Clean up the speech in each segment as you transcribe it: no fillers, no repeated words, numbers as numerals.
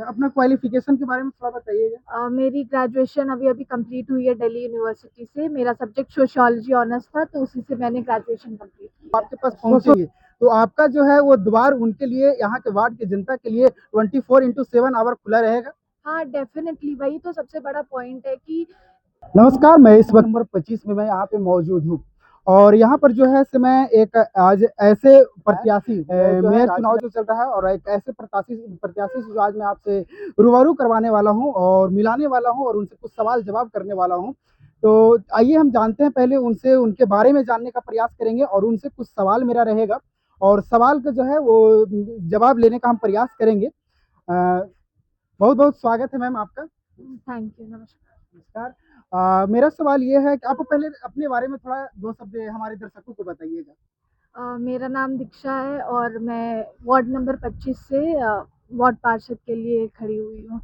अपना क्वालिफिकेशन के बारे में थोड़ा बताइएगा। मेरी ग्रेजुएशन अभी अभी कंप्लीट हुई है दिल्ली यूनिवर्सिटी से। मेरा सब्जेक्ट सोशियोलॉजी ऑनर्स था, तो उसी से मैंने ग्रेजुएशन कंप्लीट की है। आपके पास पहुंचेंगे तो आपका जो है वो द्वार उनके लिए, यहाँ के वार्ड की जनता के लिए 24x7 आवर खुला रहेगा। हाँ, डेफिनेटली वही तो सबसे बड़ा पॉइंट है कि नमस्कार, मैं इस वक्त नंबर 25 में मैं यहाँ पे मौजूद हूँ और यहाँ पर जो है मैं एक आज ऐसे प्रत्याशी मेयर चुनाव जो चल रहा है और एक ऐसे प्रत्याशी से जो आज मैं आपसे रूबरू करवाने वाला हूँ और मिलाने वाला हूँ और उनसे कुछ सवाल जवाब करने वाला हूँ। तो आइए हम जानते हैं, पहले उनसे उनके बारे में जानने का प्रयास करेंगे और उनसे कुछ सवाल मेरा रहेगा और सवाल का जो है वो जवाब लेने का हम प्रयास करेंगे। बहुत बहुत स्वागत है मैम आपका। Thank you. नमस्कार। नमस्कार। मेरा सवाल ये है कि आप पहले अपने बारे में थोड़ा दो शब्द हमारे दर्शकों को बताइएगा। मेरा नाम दीक्षा है और मैं वार्ड नंबर 25 से वार्ड पार्षद के लिए खड़ी हुई हूँ।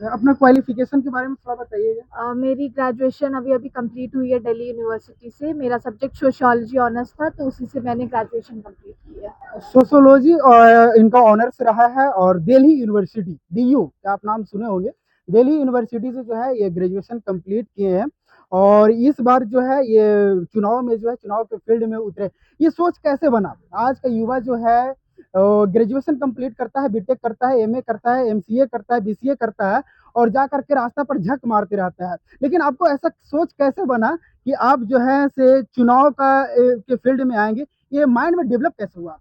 अपना क्वालिफिकेशन के बारे में थोड़ा बताइएगा। मेरी ग्रेजुएशन अभी अभी कंप्लीट हुई है दिल्ली यूनिवर्सिटी से। मेरा सब्जेक्ट सोशियोलॉजी ऑनर्स था, तो उसी से मैंने ग्रेजुएशन कंप्लीट की है। सोशियोलॉजी और इनका ऑनर्स रहा है और दिल्ली यूनिवर्सिटी DU क्या आप नाम सुने होंगे, दिल्ली यूनिवर्सिटी से जो है ये ग्रेजुएशन कंप्लीट किए हैं और इस बार जो है ये चुनाव में जो है चुनाव के फील्ड में उतरे। ये सोच कैसे बना? आज का युवा जो है ग्रेजुएशन कंप्लीट करता है, बीटेक करता है, MA करता है, MCA करता है, BCA करता है और जा करके रास्ता पर झक मारते रहता है। लेकिन आपको ऐसा सोच कैसे बना कि आप जो है से चुनाव का के फील्ड में आएंगे? ये माइंड में डेवलप कैसे हुआ?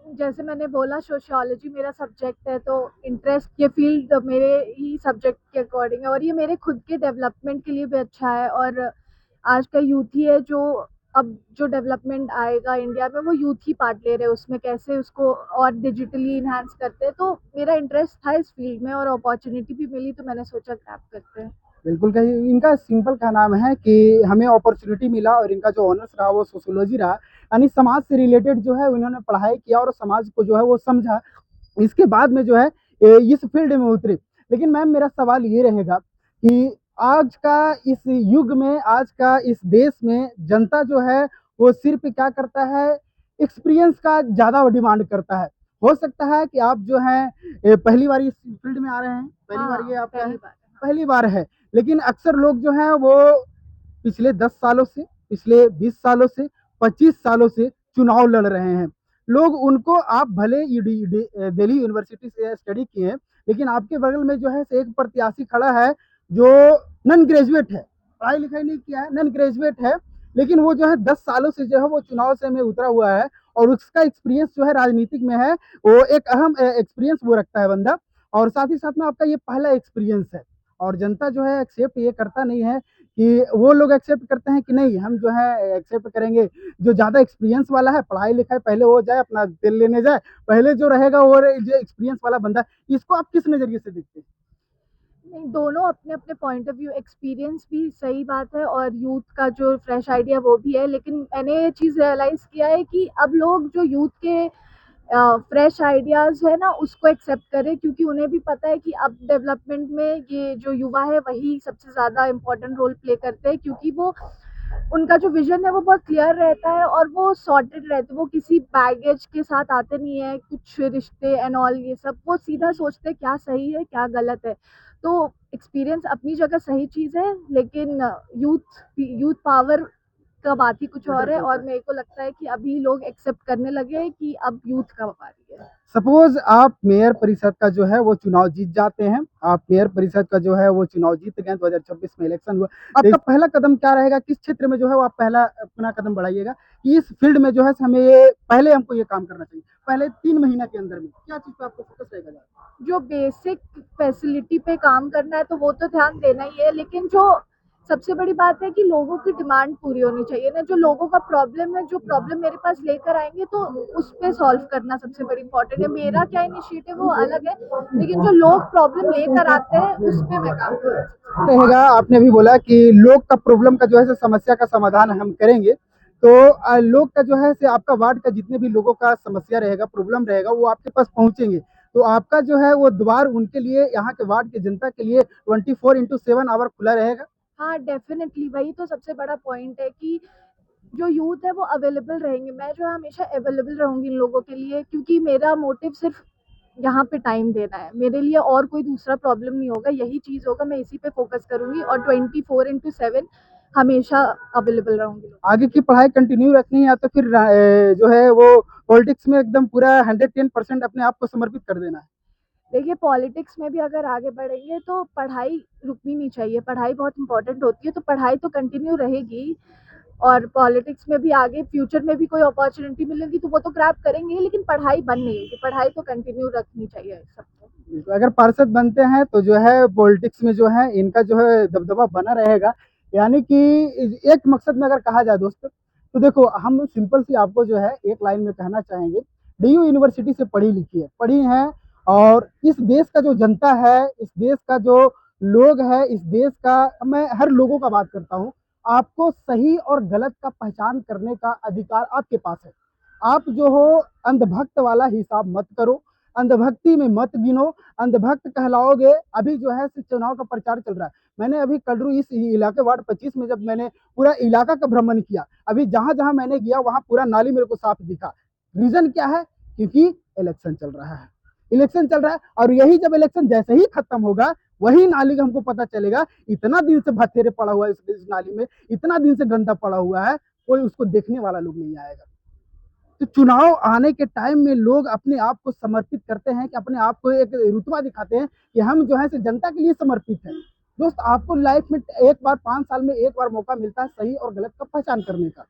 जैसे मैंने बोला, सोशियोलॉजी मेरा सब्जेक्ट है, तो इंटरेस्ट ये फील्ड मेरे ही सब्जेक्ट के अकॉर्डिंग है और ये मेरे खुद के डेवलपमेंट के लिए भी अच्छा है। और आज का यूथ ही है जो अब जो डेवलपमेंट आएगा इंडिया में, वो यूथ ही पार्ट ले रहे हैं उसमें, कैसे उसको और डिजिटली इन्हांस करते हैं। तो मेरा इंटरेस्ट था इस फील्ड में और अपॉर्चुनिटी भी मिली, तो मैंने सोचा ग्रैब करते हैं। बिल्कुल कही। इनका सिंपल का नाम है कि हमें अपॉर्चुनिटी मिला और इनका जो ऑनर्स रहा वो सोशियोलॉजी रहा, यानी समाज से रिलेटेड जो है उन्होंने पढ़ाई किया और समाज को जो है वो समझा। इसके बाद में जो है इस फील्ड में उतरे। लेकिन मैम मेरा सवाल ये रहेगा कि आज का इस युग में, आज का इस देश में जनता जो है वो सिर्फ क्या करता है, एक्सपीरियंस का ज्यादा डिमांड करता है। हो सकता है कि आप जो है पहली बार इस फील्ड में आ रहे हैं, पहली बार ये आपका है, पहली बार है। पहली बार है। लेकिन अक्सर लोग जो हैं वो पिछले 10 सालों से, पिछले 20 सालों से, 25 सालों से चुनाव लड़ रहे हैं। लोग उनको, आप भले दिल्ली यूनिवर्सिटी से स्टडी किए हैं लेकिन आपके बगल में जो है एक प्रत्याशी खड़ा है जो नॉन ग्रेजुएट है, पढ़ाई लिखाई नहीं किया है, नॉन ग्रेजुएट है, लेकिन वो जो है 10 सालों से जो है वो चुनाव से में उतरा हुआ है और उसका एक्सपीरियंस जो है राजनीतिक में है, वो एक अहम एक्सपीरियंस वो रखता है बंदा। और साथ ही साथ में आपका ये पहला एक्सपीरियंस है और जनता जो है एक्सेप्ट ये करता नहीं है कि वो लोग एक्सेप्ट करते हैं कि नहीं हम जो है एक्सेप्ट करेंगे जो ज़्यादा एक्सपीरियंस वाला है, पढ़ाई लिखाई पहले हो जाए, अपना तेल लेने जाए, पहले जो रहेगा वो जो एक्सपीरियंस वाला बंदा। इसको आप किस नज़रिए से देखते हैं? नहीं, दोनों अपने अपने पॉइंट ऑफ व्यू। एक्सपीरियंस भी सही बात है और यूथ का जो फ्रेश आइडिया वो भी है, लेकिन मैंने ये चीज़ रियलाइज किया है कि अब लोग जो यूथ के फ्रेश आइडियाज है ना, उसको एक्सेप्ट करें, क्योंकि उन्हें भी पता है कि अब डेवलपमेंट में ये जो युवा है वही सबसे ज़्यादा इम्पोर्टेंट रोल प्ले करते हैं, क्योंकि वो उनका जो विजन है वो बहुत क्लियर रहता है और वो सॉर्टेड रहते हैं। वो किसी बैगेज के साथ आते नहीं है, कुछ रिश्ते एंड ऑल ये सब, वो सीधा सोचते हैं क्या सही है क्या गलत है। तो एक्सपीरियंस अपनी जगह सही चीज़ है, लेकिन यूथ यूथ पावर का बात ही कुछ और है और मेरे को लगता है कि अभी लोग एक्सेप्ट करने लगे हैं कि अब यूथ का बारी है। सपोज आप मेयर परिषद का जो है वो चुनाव जीत जाते हैं, आप मेयर परिषद का जो है वो चुनाव जीत गए, 2026 में इलेक्शन हुआ, आपका पहला कदम क्या रहेगा? किस क्षेत्र में जो है वो आप पहला अपना कदम बढ़ाइएगा कि इस फील्ड में जो है हमें ये पहले हमको ये काम करना चाहिए, पहले 3 महीना के अंदर में क्या चीज़ पे आपको फोकस रहेगा? जो बेसिक फैसिलिटी पे काम करना है तो वो तो ध्यान देना ही है, लेकिन जो सबसे बड़ी बात है कि लोगों की डिमांड पूरी होनी चाहिए ना। जो लोगों का प्रॉब्लम है, जो प्रॉब्लम मेरे पास लेकर आएंगे, तो उस पे सॉल्व करना सबसे बड़ी इंपॉर्टेंट है। मेरा क्या इनिशिएटिव वो अलग है, लेकिन जो लोग प्रॉब्लम लेकर आते हैं उस पे मैं काम करूँ। रहेगा। आपने भी बोला कि लोग का प्रॉब्लम का जो है समस्या का समाधान हम करेंगे, तो लोग का जो है से आपका वार्ड का जितने भी लोगों का समस्या रहेगा, प्रॉब्लम रहेगा, वो आपके पास पहुंचेंगे। तो आपका जो है वो द्वार उनके लिए, यहाँ के वार्ड की जनता के लिए 24x7 आवर खुला रहेगा। हाँ, डेफिनेटली वही तो सबसे बड़ा पॉइंट है कि जो यूथ है वो अवेलेबल रहेंगे। मैं जो है हमेशा अवेलेबल रहूंगी इन लोगों के लिए, क्योंकि मेरा मोटिव सिर्फ यहाँ पे टाइम देना है। मेरे लिए और कोई दूसरा प्रॉब्लम नहीं होगा, यही चीज़ होगा, मैं इसी पे फोकस करूँगी और 24/7 हमेशा अवेलेबल रहूँगी। आगे की पढ़ाई कंटिन्यू रखनी है या तो फिर जो है वो पॉलिटिक्स में एकदम पूरा 110% अपने आप को समर्पित कर देना है? देखिए, पॉलिटिक्स में भी अगर आगे बढ़ेंगे तो पढ़ाई रुकनी नहीं चाहिए, पढ़ाई बहुत इंपॉर्टेंट होती है, तो पढ़ाई तो कंटिन्यू रहेगी। और पॉलिटिक्स में भी आगे फ्यूचर में भी कोई अपॉर्चुनिटी मिलेगी तो वो तो ग्रैब करेंगे, लेकिन पढ़ाई बंद नहीं होगी, पढ़ाई तो कंटिन्यू रखनी चाहिए सबको। अगर पार्षद बनते हैं तो जो है पॉलिटिक्स में जो है इनका जो है दबदबा बना रहेगा। यानी कि एक मकसद में अगर कहा जाए दोस्त, तो देखो हम सिंपल सी आपको जो है एक लाइन में कहना चाहेंगे, डीयू यूनिवर्सिटी से पढ़ी है और इस देश का जो जनता है, इस देश का जो लोग है, इस देश का मैं हर लोगों का बात करता हूँ, आपको सही और गलत का पहचान करने का अधिकार आपके पास है। आप जो हो अंधभक्त वाला हिसाब मत करो, अंधभक्ति में मत गिनो, अंधभक्त कहलाओगे। अभी जो है चुनाव का प्रचार चल रहा है, मैंने अभी कलरू इस इलाके वार्ड 25 में जब मैंने पूरा इलाका का भ्रमण किया, अभी जहां जहां मैंने गया वहां पूरा नाली मेरे को साफ दिखा। रीजन क्या है? क्योंकि इलेक्शन चल रहा है, इलेक्शन चल रहा है और यही जब इलेक्शन जैसे ही खत्म होगा वही नाली का हमको पता चलेगा। इतना दिन से भतेरे पड़ा हुआ है इस नाली में, इतना दिन से गंदा पड़ा हुआ है, कोई उसको देखने वाला लोग नहीं आएगा। तो चुनाव आने के टाइम में लोग अपने आप को समर्पित करते हैं कि अपने आप को एक रुतबा दिखाते हैं कि हम जो है जनता के लिए समर्पित हैं। दोस्त, आपको लाइफ में एक बार 5 साल में एक बार मौका मिलता है सही और गलत का पहचान करने का।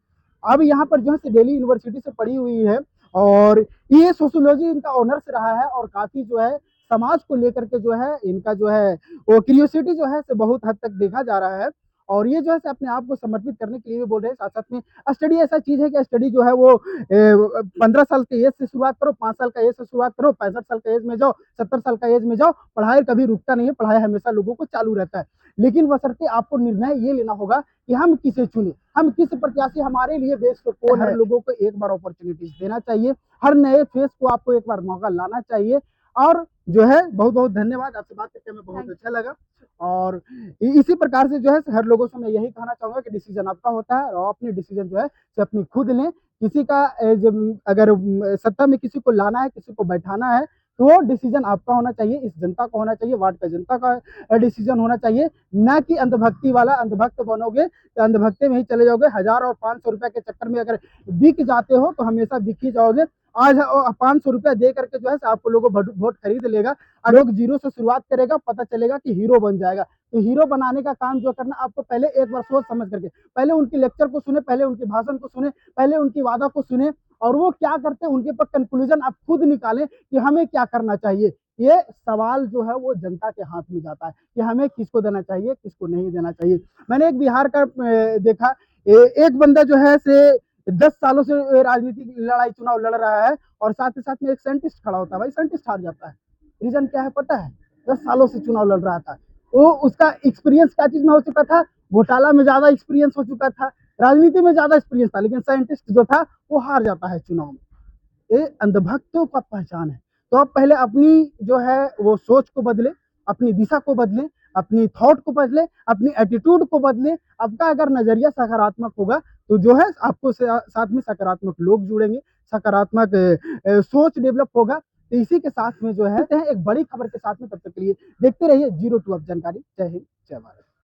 अब यहाँ पर जो है दिल्ली यूनिवर्सिटी से पढ़ी हुई है और ये सोशियोलॉजी इनका ऑनर्स रहा है और काफी जो है समाज को लेकर के जो है इनका जो है वो क्यूरियोसिटी जो है बहुत हद तक देखा जा रहा है। और ये जो है अपने आप को समर्पित करने के लिए भी बोल रहे हैं। साथ साथ में स्टडी ऐसा चीज है कि स्टडी जो है वो 15 साल के एज से शुरुआत करो, 5 साल का एज से शुरुआत करो, 65 साल का एज में जाओ, 70 साल का एज में जाओ, पढ़ाई कभी रुकता नहीं है, पढ़ाई हमेशा लोगों को चालू रहता है। लेकिन बशर्ते आपको निर्णय ये लेना होगा कि हम किसे चुने, हम किस प्रत्याशी हमारे लिए बेस्ट कौन है। हर लोगों को एक बार अपॉर्चुनिटीज देना चाहिए, हर नए फेस को आपको एक बार मौका लाना चाहिए। और जो है बहुत बहुत धन्यवाद, आपसे बात करके हमें बहुत अच्छा लगा। और इसी प्रकार से जो है हर लोगों से मैं यही कहना चाहूंगा कि डिसीजन आपका होता है और अपने डिसीजन जो है अपनी खुद लें। किसी का जब अगर सत्ता में किसी को लाना है, किसी को बैठाना है, तो वो डिसीजन आपका होना चाहिए, इस जनता का होना चाहिए, वार्ड का जनता का डिसीजन होना चाहिए, ना कि अंधभक्ति वाला। अंधभक्त बनोगे तो अंधभक्ति में ही चले जाओगे। 1000 और 500 रुपए के चक्कर में अगर बिक जाते हो तो हमेशा बिक ही जाओगे। आज 500 रुपया दे करके जो है आपको लोगों वोट खरीद लेगा, लोग जीरो से शुरुआत करेगा, पता चलेगा कि हीरो बन जाएगा। तो हीरो बनाने का काम जो करना, आपको पहले एक बार सोच समझ करके, पहले उनकी लेक्चर को सुने, पहले उनके भाषण को सुने, पहले उनकी वादा को सुने और वो क्या करते हैं उनके पर कंक्लूजन आप खुद निकालें कि हमें क्या करना चाहिए। ये सवाल जो है वो जनता के हाथ में जाता है कि हमें किसको देना चाहिए, किसको नहीं देना चाहिए। मैंने एक बिहार का देखा, एक बंदा जो है से 10 सालों से राजनीतिक लड़ाई चुनाव लड़ रहा है और साथ ही साथ में एक साइंटिस्ट खड़ा होता है, भाई साइंटिस्ट हार जाता है। रीजन क्या है पता है? 10 सालों से चुनाव लड़ रहा था, वो उसका एक्सपीरियंस क्या चीज में हो चुका था, घोटाला में ज्यादा एक्सपीरियंस हो चुका था, राजनीति में ज्यादा एक्सपीरियंस था, लेकिन साइंटिस्ट जो था वो हार जाता है चुनाव में। ये अंधभक्तों का पहचान है। तो आप पहले अपनी जो है वो सोच को बदले, अपनी दिशा को बदले, अपनी थॉट को बदले, अपनी एटीट्यूड को बदले। आपका अगर नजरिया सकारात्मक होगा तो जो है आपको साथ में सकारात्मक लोग जुड़ेंगे, सकारात्मक सोच डेवलप होगा। तो इसी के साथ में जो है एक बड़ी खबर के साथ में, तब तक के लिए देखते रहिए जीरो टू अब जानकारी। जय हिंद, जय भारत।